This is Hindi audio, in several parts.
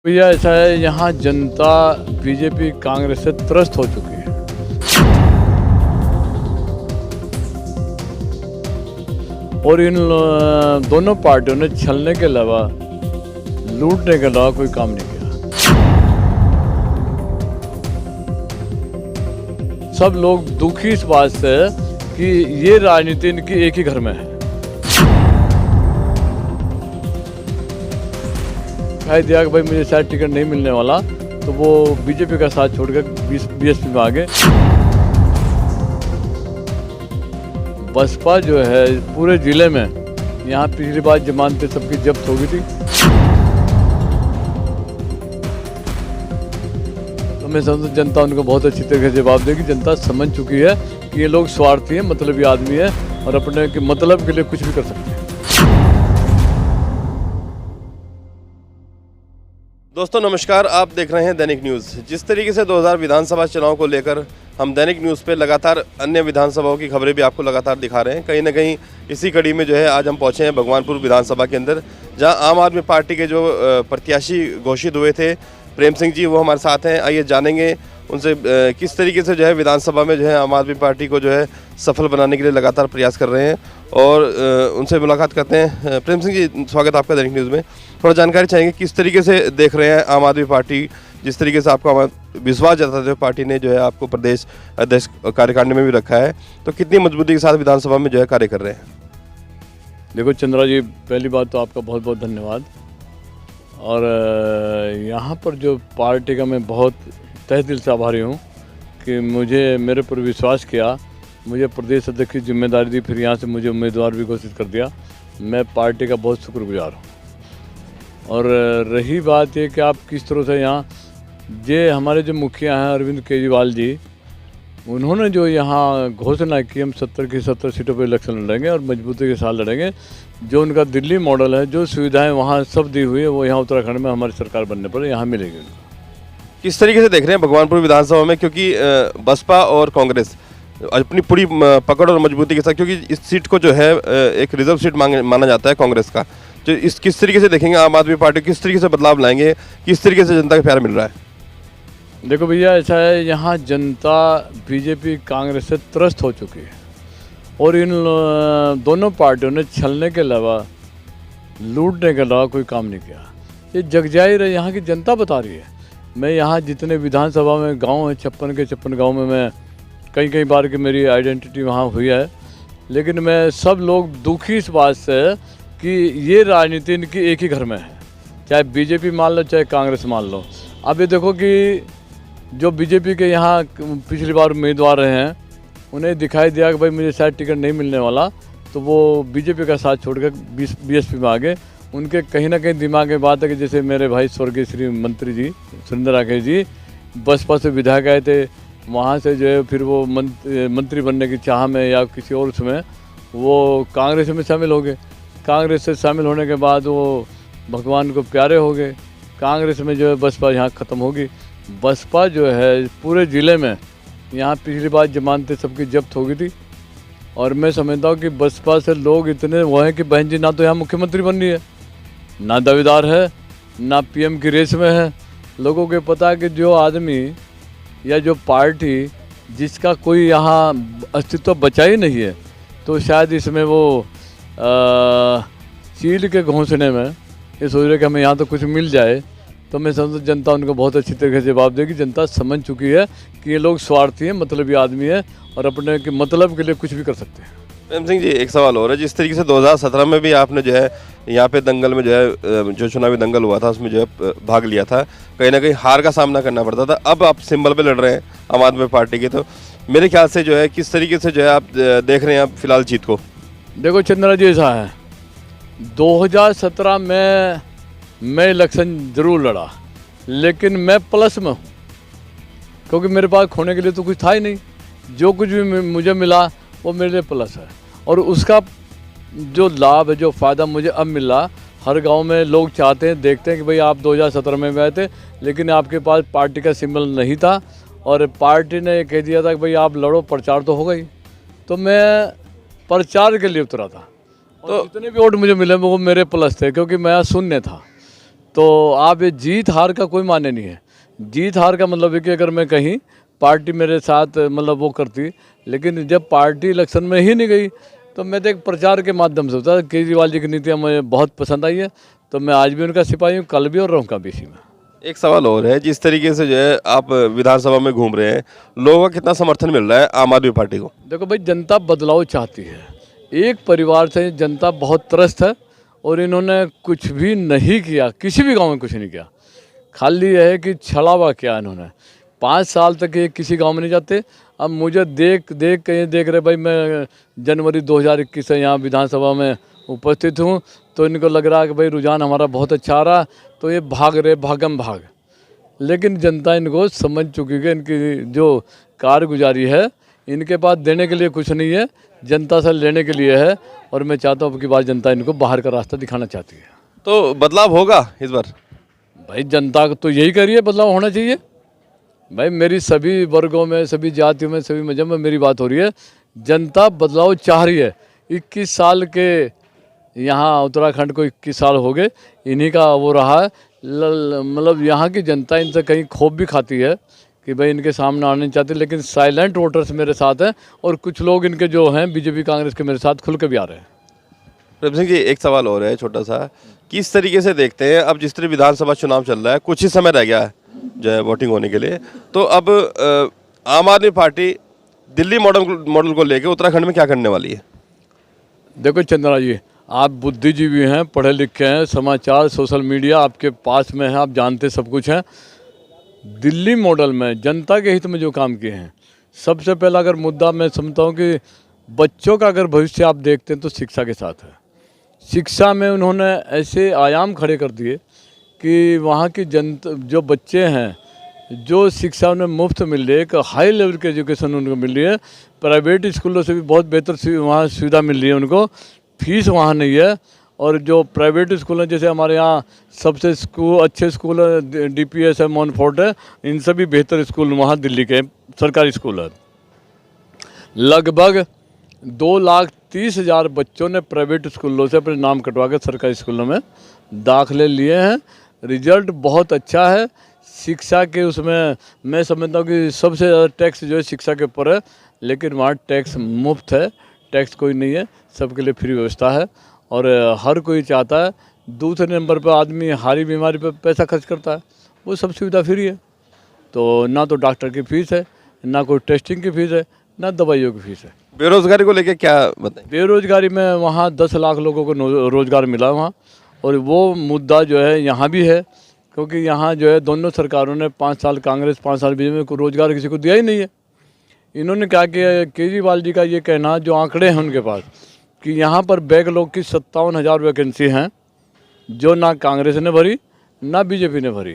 भैया ऐसा है, यहाँ जनता बीजेपी कांग्रेस से त्रस्त हो चुकी है और इन दोनों पार्टियों ने छलने के अलावा, लूटने के अलावा कोई काम नहीं किया। सब लोग दुखी इस बात से कि ये राजनीति इनकी एक ही घर में है। कह दिया कि भाई मुझे शायद टिकट नहीं मिलने वाला, तो वो बीजेपी का साथ छोड़कर बीएसपी में आ गए। बसपा जो है पूरे जिले में, यहाँ पिछली बार जमानतें सबकी जब्त हो गई थी, तो मैं समझता जनता उनको बहुत अच्छी तरीके से जवाब देगी। जनता समझ चुकी है कि ये लोग स्वार्थी हैं, मतलबी आदमी है और अपने के मतलब के लिए कुछ भी कर सकते हैं। दोस्तों नमस्कार, आप देख रहे हैं दैनिक न्यूज़। जिस तरीके से 2000 विधानसभा चुनाव को लेकर हम दैनिक न्यूज़ पे लगातार अन्य विधानसभाओं की खबरें भी आपको लगातार दिखा रहे हैं, कहीं ना कहीं इसी कड़ी में जो है आज हम पहुंचे हैं भगवानपुर विधानसभा के अंदर, जहां आम आदमी पार्टी के जो प्रत्याशी घोषित हुए थे प्रेम सिंह जी, वो हमारे साथ हैं। आइए जानेंगे उनसे किस तरीके से जो है विधानसभा में जो है आम आदमी पार्टी को जो है सफल बनाने के लिए लगातार प्रयास कर रहे हैं और उनसे मुलाकात करते हैं। प्रेम सिंह जी, स्वागत आपका दैनिक न्यूज़ में। थोड़ा जानकारी चाहेंगे किस तरीके से देख रहे हैं आम आदमी पार्टी, जिस तरीके से आपको विश्वास जताते हुए पार्टी ने जो है आपको प्रदेश अध्यक्ष कार्यकारिणी में भी रखा है, तो कितनी मजबूती के साथ विधानसभा में जो है कार्य कर रहे हैं? देखो चंद्रा जी, पहली बात तो आपका बहुत बहुत धन्यवाद। और यहाँ पर जो पार्टी का मैं बहुत तहे दिल से आभारी हूँ कि मुझे मेरे पर विश्वास किया, मुझे प्रदेश अध्यक्ष की जिम्मेदारी दी, फिर यहाँ से मुझे उम्मीदवार भी घोषित कर दिया। मैं पार्टी का बहुत शुक्रगुजार हूँ। और रही बात ये कि आप किस तरह से यहाँ ये हमारे जो मुखिया हैं अरविंद केजरीवाल जी, उन्होंने जो यहाँ घोषणा की हम 70 की 70 सीटों पर इलेक्शन लड़ेंगे और मजबूती के साथ लड़ेंगे। जो उनका दिल्ली मॉडल है, जो सुविधाएं वहाँ सब दी हुई है, वो यहाँ उत्तराखंड में हमारी सरकार बनने पर यहाँ मिलेगी उनको। किस तरीके से देख रहे हैं भगवानपुर विधानसभा में, क्योंकि बसपा और कांग्रेस अपनी पूरी पकड़ और मजबूती के साथ, क्योंकि इस सीट को जो है एक रिजर्व सीट माना जाता है कांग्रेस का, जो इस किस तरीके से देखेंगे आम आदमी पार्टी किस तरीके से बदलाव लाएंगे, किस तरीके से जनता का प्यार मिल रहा है? देखो भैया ऐसा है, यहाँ जनता बीजेपी कांग्रेस से त्रस्त हो चुकी है और इन दोनों पार्टियों ने छलने के अलावा, लूटने के अलावा कोई काम नहीं किया। ये जगजाहिर है, यहाँ की जनता बता रही है। मैं यहाँ जितने विधानसभा में गांव हैं, 56 के 56 गाँव में मैं कई बार की मेरी आइडेंटिटी वहाँ हुई है, लेकिन मैं सब लोग दुखी इस बात से कि ये राजनीति इनकी एक ही घर में है, चाहे बीजेपी मान लो चाहे कांग्रेस मान लो। अब ये देखो कि जो बीजेपी के यहाँ पिछली बार उम्मीदवार रहे हैं, उन्हें दिखाई दिया कि भाई मुझे शायद टिकट नहीं मिलने वाला, तो वो बीजेपी का साथ छोड़कर बीएसपी में आ गए। उनके कहीं ना कहीं दिमाग में बात है कि जैसे मेरे भाई स्वर्गीय श्री मंत्री जी सुरेंद्र राकेश जी बसपा से विधायक आए थे, वहाँ से जो है फिर वो मंत्री बनने की चाह में या किसी और उसमें वो कांग्रेस में शामिल हो गए। कांग्रेस से शामिल होने के बाद वो भगवान को प्यारे हो गए। कांग्रेस में जो है बसपा यहाँ ख़त्म होगी। बसपा जो है पूरे ज़िले में, यहाँ पिछली बार जमानतें सबकी जब्त हो गई थी और मैं समझता हूँ कि बसपा से लोग इतने वो हैं कि बहन जी ना तो यहाँ मुख्यमंत्री बन रही है, ना दावेदार है, ना पीएम की रेस में है। लोगों को पता है कि जो आदमी या जो पार्टी जिसका कोई यहाँ अस्तित्व बचा ही नहीं है, तो शायद इसमें वो चील के घोंसने में ये सोच रहे कि हमें यहाँ तो कुछ मिल जाए, तो मैं समझता जनता उनको बहुत अच्छी तरीके से जवाब देगी। जनता समझ चुकी है कि ये लोग स्वार्थी हैं, मतलबी आदमी है और अपने के मतलब के लिए कुछ भी कर सकते हैं। प्रेम सिंह जी, एक सवाल और है। जिस तरीके से 2017 में भी आपने जो है यहाँ पे दंगल में जो है जो चुनावी दंगल हुआ था उसमें जो है भाग लिया था, कहीं ना कहीं हार का सामना करना पड़ता था। अब आप सिंबल पे लड़ रहे हैं आम आदमी पार्टी के, तो मेरे ख्याल से जो है किस तरीके से जो है आप देख रहे हैं आप फिलहाल जीत को? देखो चंद्रा जी, ऐसा है 2017 में मैं इलेक्शन ज़रूर लड़ा, लेकिन मैं प्लस में हूँ, क्योंकि मेरे पास खोने के लिए तो कुछ था ही नहीं। जो कुछ भी मुझे मिला वो मेरे लिए प्लस है और उसका जो लाभ है, जो फ़ायदा मुझे अब मिला, हर गांव में लोग चाहते हैं, देखते हैं कि भाई आप 2017 में भी आए थे लेकिन आपके पास पार्टी का सिंबल नहीं था और पार्टी ने कह दिया था कि भाई आप लड़ो, प्रचार तो होगा ही। तो मैं प्रचार के लिए उतरा था, तो जितने भी वोट मुझे मिले वो मेरे प्लस थे, क्योंकि मैं शून्य था। तो आप ये जीत हार का कोई माने नहीं है। जीत हार का मतलब है कि अगर मैं कहीं पार्टी मेरे साथ मतलब वो करती, लेकिन जब पार्टी इलेक्शन में ही नहीं गई तो मैं तो एक प्रचार के माध्यम से होता। केजरीवाल जी की नीतियाँ मुझे बहुत पसंद आई है, तो मैं आज भी उनका सिपाही हूँ, कल भी और रहूँगा भी इसी में। एक सवाल और है, जिस तरीके से जो है आप विधानसभा में घूम रहे हैं, लोगों का कितना समर्थन मिल रहा है आम आदमी पार्टी को? देखो भाई, जनता बदलाव चाहती है। एक परिवार से जनता बहुत त्रस्त है और इन्होंने कुछ भी नहीं किया, किसी भी गांव में कुछ नहीं किया। खाली यह है कि छलावा किया इन्होंने। 5 साल तक ये किसी गांव में नहीं जाते। अब मुझे देख के देख रहे भाई, मैं जनवरी 2021 से यहाँ विधानसभा में उपस्थित हूँ, तो इनको लग रहा है कि भाई रुझान हमारा बहुत अच्छा आ रहा, तो ये भाग रहे भागम भाग। लेकिन जनता इनको समझ चुकी है, इनकी जो कारगुजारी है, इनके पास देने के लिए कुछ नहीं है, जनता से लेने के लिए है। और मैं चाहता हूँ कि बार जनता इनको बाहर का रास्ता दिखाना चाहती है। तो बदलाव होगा इस बार? भाई जनता को तो यही करिए, बदलाव होना चाहिए। भाई मेरी सभी वर्गों में, सभी जातियों में, सभी मजहब में मेरी बात हो रही है। जनता बदलाव चाह रही है। 21 साल के यहाँ उत्तराखंड को 21 साल हो गए, इन्हीं का वो रहा है। मतलब यहाँ की जनता इनसे कहीं खोप भी खाती है कि भाई इनके सामने आने नहीं चाहते, लेकिन साइलेंट वोटर्स मेरे साथ हैं और कुछ लोग इनके जो हैं बीजेपी कांग्रेस के मेरे साथ खुल के भी आ रहे हैं। प्रभु सिंह जी, एक सवाल और है छोटा सा, किस तरीके से देखते हैं अब जिस तरह विधानसभा चुनाव चल रहा है, कुछ ही समय रह गया है जो है वोटिंग होने के लिए, तो अब आम आदमी पार्टी दिल्ली मॉडल को लेकर उत्तराखंड में क्या करने वाली है? देखो चंद्रा जी, आप बुद्धिजीवी हैं, पढ़े लिखे हैं, समाचार सोशल मीडिया आपके पास में है, आप जानते सब कुछ हैं। दिल्ली मॉडल में जनता के हित में जो काम किए हैं, सबसे पहला अगर मुद्दा मैं समझता हूँ कि बच्चों का अगर भविष्य आप देखते हैं तो शिक्षा के साथ है। शिक्षा में उन्होंने ऐसे आयाम खड़े कर दिए कि वहाँ की जनता, जो बच्चे हैं, जो शिक्षा उन्हें मुफ्त मिल रही है, एक हाई लेवल की एजुकेशन उनको मिल रही है। प्राइवेट स्कूलों से भी बहुत बेहतर वहाँ सुविधा मिल रही है उनको, फीस वहाँ नहीं है। और जो प्राइवेट स्कूल हैं, जैसे हमारे यहाँ सबसे अच्छे स्कूल DPS है, मोनफोर्ट है, इनसे भी बेहतर स्कूल वहाँ दिल्ली के सरकारी स्कूल है। लगभग 2,30,000 बच्चों ने प्राइवेट स्कूलों से अपने नाम कटवा के सरकारी स्कूलों में दाखिले लिए हैं। रिजल्ट बहुत अच्छा है। शिक्षा के उसमें मैं समझता हूँ कि सबसे ज़्यादा टैक्स जो है शिक्षा के ऊपर है, लेकिन वहाँ टैक्स मुफ्त है, टैक्स कोई नहीं है, सबके लिए फ्री व्यवस्था है। और हर कोई चाहता है। दूसरे नंबर पर आदमी हारी बीमारी पर पैसा खर्च करता है, वो सब सुविधा फ्री है। तो ना तो डॉक्टर की फीस है, ना कोई टेस्टिंग की फीस है, ना दवाइयों की फीस है। बेरोजगारी को लेकर क्या बताएं? बेरोजगारी में वहाँ 10 लाख लोगों को रोजगार मिला वहाँ, और वो मुद्दा जो है यहाँ भी है, क्योंकि यहाँ जो है दोनों सरकारों ने 5 साल कांग्रेस 5 साल बीजेपी में को रोजगार किसी को दिया ही नहीं है। इन्होंने क्या किया, केजरीवाल जी का ये कहना, जो आंकड़े हैं उनके पास, कि यहाँ पर बैकलॉग की 57,000 वैकेंसी हैं, जो ना कांग्रेस ने भरी ना बीजेपी ने भरी।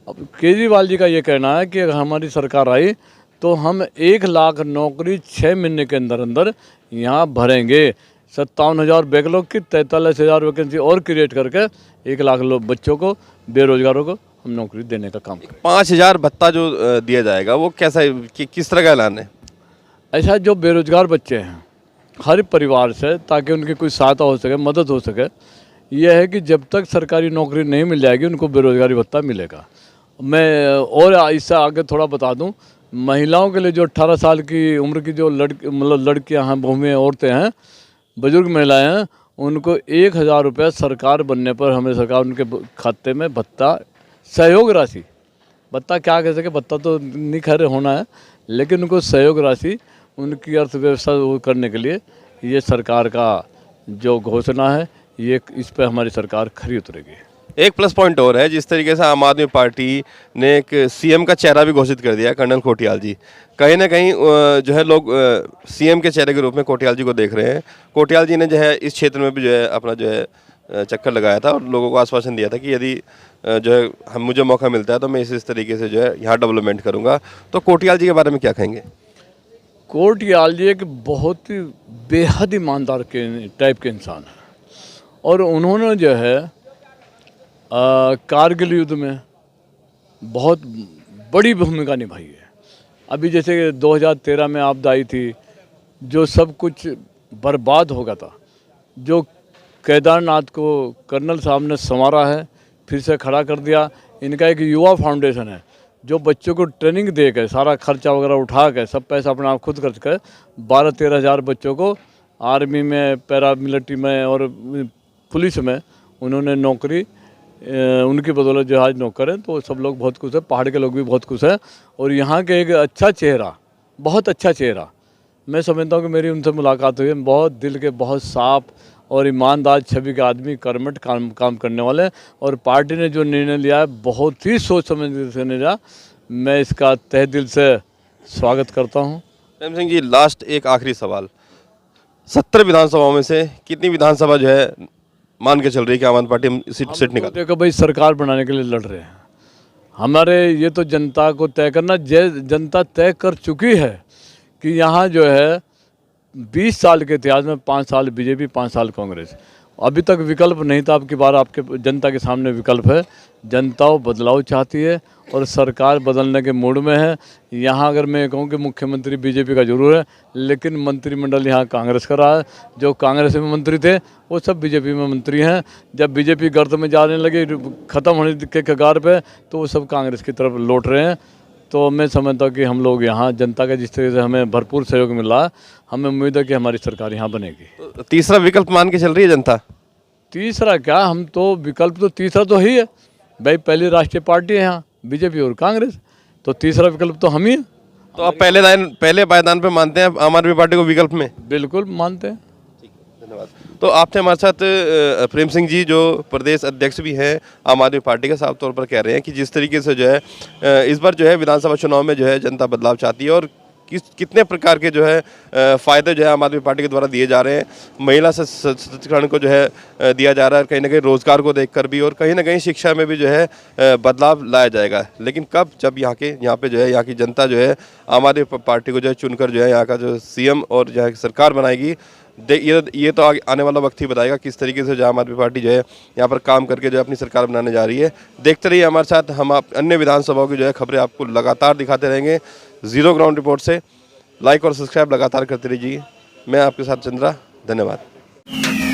अब केजरीवाल जी का ये कहना है कि अगर हमारी सरकार आई तो हम 1 लाख नौकरी 6 महीने के अंदर अंदर यहाँ भरेंगे। 57,000 बैकलॉग की 43,000 वैकेंसी और क्रिएट करके 1 लाख लोग बच्चों को, बेरोजगारों को हम नौकरी देने का काम करें। 5,000 भत्ता जो दिया जाएगा वो कैसा है, किस तरह का ऐलान है? ऐसा जो बेरोजगार बच्चे हैं हर परिवार से, ताकि उनकी कोई सहायता हो सके, मदद हो सके, यह है कि जब तक सरकारी नौकरी नहीं मिल जाएगी उनको बेरोजगारी भत्ता मिलेगा। मैं और इससे आगे थोड़ा बता दूं, महिलाओं के लिए जो 18 साल की उम्र की जो लड़कियां हैं, बहुएं, औरतें हैं, बुजुर्ग महिलाएं हैं, उनको 1,000 रुपये सरकार बनने पर हमें सरकार उनके खाते में भत्ता, सहयोग राशि, भत्ता क्या कह सके, भत्ता तो नहीं खैर होना है, लेकिन उनको सहयोग राशि उनकी अर्थव्यवस्था करने के लिए ये सरकार का जो घोषणा है, ये इस पर हमारी सरकार खरी उतरेगी। एक प्लस पॉइंट और है, जिस तरीके से आम आदमी पार्टी ने एक CM का चेहरा भी घोषित कर दिया, कर्नल कोटियाल जी। कहीं ना कहीं जो है लोग CM के चेहरे के रूप में कोटियाल जी को देख रहे हैं। कोटियाल जी ने जो है इस क्षेत्र में भी जो है अपना जो है चक्कर लगाया था और लोगों को आश्वासन दिया था कि यदि जो है मुझे मौका मिलता है तो मैं इस तरीके से जो है यहाँ डेवलपमेंट करूँगा। तो कोटियाल जी के बारे में क्या कहेंगे? कोटियाल जी एक बहुत ही बेहद ईमानदार के टाइप के इंसान है, और उन्होंने जो है कारगिल युद्ध में बहुत बड़ी भूमिका निभाई है। अभी जैसे 2013 में आपदा आई थी, जो सब कुछ बर्बाद हो गया था, जो केदारनाथ को कर्नल साहब ने संवारा है, फिर से खड़ा कर दिया। इनका एक युवा फाउंडेशन है जो बच्चों को ट्रेनिंग दे कर, सारा खर्चा वगैरह उठा कर, सब पैसा अपना आप खुद खर्च कर 12-13 हज़ार बच्चों को आर्मी में, पैरा मिलिट्री में और पुलिस में उन्होंने नौकरी, उनकी बदौलत जो आज नौकर हैं, तो सब लोग बहुत खुश हैं। पहाड़ के लोग भी बहुत खुश हैं। और यहाँ के एक अच्छा चेहरा, बहुत अच्छा चेहरा, मैं समझता हूँ कि मेरी उनसे मुलाकात हुई है, बहुत दिल के, बहुत साफ और ईमानदार छवि के आदमी, कर्मठ काम करने वाले। और पार्टी ने जो निर्णय लिया है बहुत ही सोच समझ से लिया, मैं इसका तहे दिल से स्वागत करता हूँ। प्रेम सिंह जी, लास्ट एक आखिरी सवाल, 70 विधानसभाओं में से कितनी विधानसभा जो है मान के चल रही है कि आम आदमी पार्टी सीट निकाल? देखो भाई, सरकार बनाने के लिए लड़ रहे हैं हमारे, ये तो जनता को तय करना, जनता तय कर चुकी है कि यहाँ जो है 20 साल के इतिहास में 5 साल बीजेपी, 5 साल कांग्रेस, अभी तक विकल्प नहीं था। आपकी बार आपके जनता के सामने विकल्प है। जनता वो बदलाव चाहती है और सरकार बदलने के मूड में है। यहाँ अगर मैं कहूँ कि मुख्यमंत्री बीजेपी का जरूर है, लेकिन मंत्रिमंडल यहाँ कांग्रेस का रहा है। जो कांग्रेस में मंत्री थे वो सब बीजेपी में मंत्री हैं। जब बीजेपी गर्त में जाने लगी, ख़त्म होने के कगार पे, तो वो सब कांग्रेस की तरफ लौट रहे हैं। तो मैं समझता हूँ कि हम लोग यहाँ जनता का जिस तरह से हमें भरपूर सहयोग मिल रहा है, हमें उम्मीद है कि हमारी सरकार यहाँ बनेगी। तो तीसरा विकल्प मान के चल रही है जनता? तीसरा क्या, हम तो विकल्प तो तीसरा तो ही है भाई, पहली राष्ट्रीय पार्टी है यहाँ बीजेपी और कांग्रेस, तो तीसरा विकल्प तो हम ही हैं। तो आप पहले पायदान पे मानते हैं आम आदमी पार्टी को विकल्प में? बिल्कुल मानते हैं। धन्यवाद। तो आपसे हमारे साथ प्रेम सिंह जी जो प्रदेश अध्यक्ष भी हैं आम आदमी पार्टी के, साफ तौर पर कह रहे हैं कि जिस तरीके से जो है इस बार जो है विधानसभा चुनाव में जो है जनता बदलाव चाहती है, और कितने प्रकार के जो है फ़ायदे जो है आम आदमी पार्टी के द्वारा दिए जा रहे हैं। महिला सशक्तिकरण को जो है दिया जा रहा है, कहीं ना कहीं रोज़गार को देखकर भी, और कहीं ना कहीं शिक्षा में भी जो है बदलाव लाया जाएगा। लेकिन कब? जब यहाँ पे जो है यहाँ की जनता जो है आम आदमी पार्टी को जो है चुनकर जो है यहाँ का जो सीएम और जो है सरकार बनाएगी। ये तो आने वाला वक्त ही बताएगा किस तरीके से जो आम आदमी पार्टी जो है यहाँ पर काम करके जो है अपनी सरकार बनाने जा रही है। देखते रहिए हमारे साथ, हम आप अन्य विधानसभाओं की जो है खबरें आपको लगातार दिखाते रहेंगे। ज़ीरो ग्राउंड रिपोर्ट से लाइक और सब्सक्राइब लगातार करते रहिए। मैं आपके साथ चंद्रा, धन्यवाद।